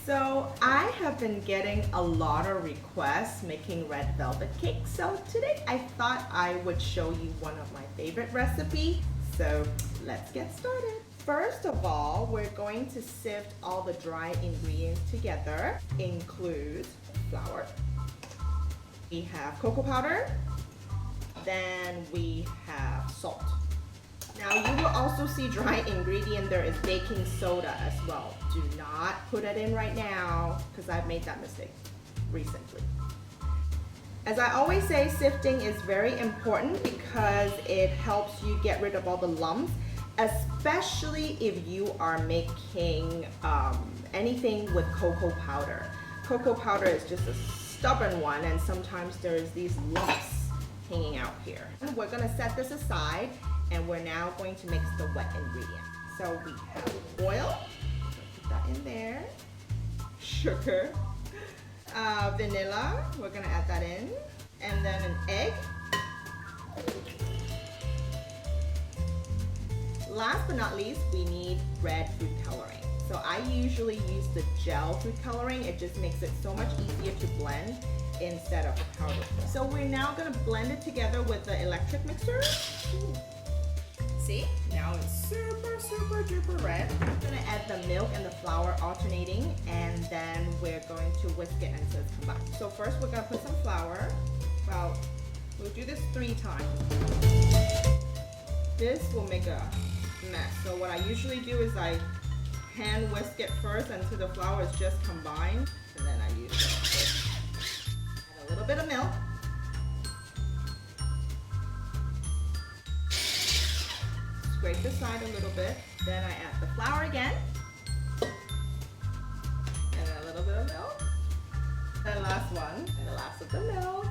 So I have been getting a lot of requests making red velvet cake. So today I thought I would show you one of my favorite recipes. So let's get started. First of all, we're going to sift all the dry ingredients together. Includes flour. We have cocoa powder. Then we have salt. Now you will also see dry ingredient. There is baking soda as well. Do not put it in right now because I've made that mistake recently. As I always say, sifting is very important because it helps you get rid of all the lumps, especially if you are making anything with cocoa powder. Cocoa powder is just a stubborn one, and sometimes there's these lumps hanging out here. And we're gonna set this aside, and we're now going to mix the wet ingredient. So we have oil, put that in there, sugar, vanilla, we're gonna add that in, and then an egg. Last but not least, we need red food coloring. So I usually use the gel food coloring. It just makes it so much easier to blend instead of a powder. So we're now gonna blend it together with the electric mixer. See, now it's super duper red. I'm gonna add the milk and the flour alternating, and then we're going to whisk it until it's combined. So first we're gonna put some flour. Well, we'll do this 3 times. This will make a mess. So what I usually do is I hand whisk it first until the flour is just combined, and then I use it. Add a little bit of milk. Scrape the side a little bit. Then I add the flour again. And then a little bit of milk. And last one, and the last of the milk.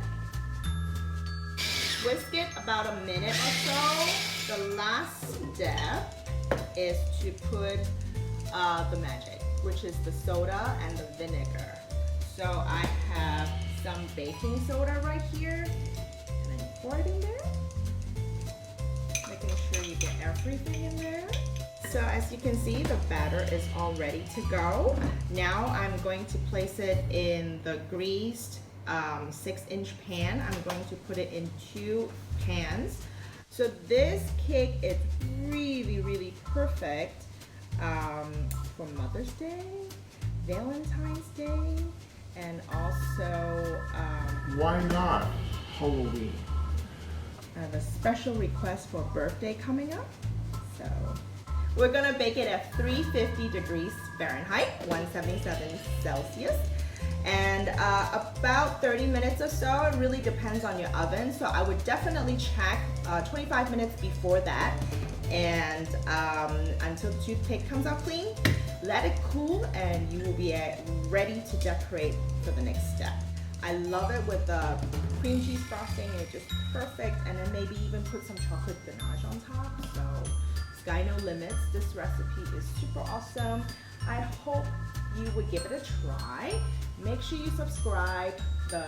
Whisk it about a minute or so. The last step is to put the magic, which is the soda and the vinegar. So I have some baking soda right here. And then you pour it in there. Making sure you get everything in there. So as you can see, the batter is all ready to go. Now I'm going to place it in the greased 6-inch pan. I'm going to put it in 2 pans. So this cake is really perfect for Mother's Day, Valentine's Day, and also why not Halloween? I have a special request for birthday coming up. So we're gonna bake it at 350 degrees Fahrenheit, 177 Celsius, and about 30 minutes or so. It really depends on your oven. So I would definitely check 25 minutes before that, and until the toothpick comes out clean. Let it cool, and you will be ready to decorate for the next step. I love it with the cream cheese frosting. It's just perfect, and then maybe even put some chocolate ganache on top. So sky no limits. This recipe is super awesome. I hope you would give it a try. Make sure you subscribe. The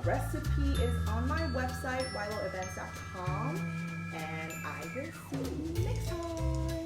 recipe is on my website, wiloevents.com, and I will see you next time.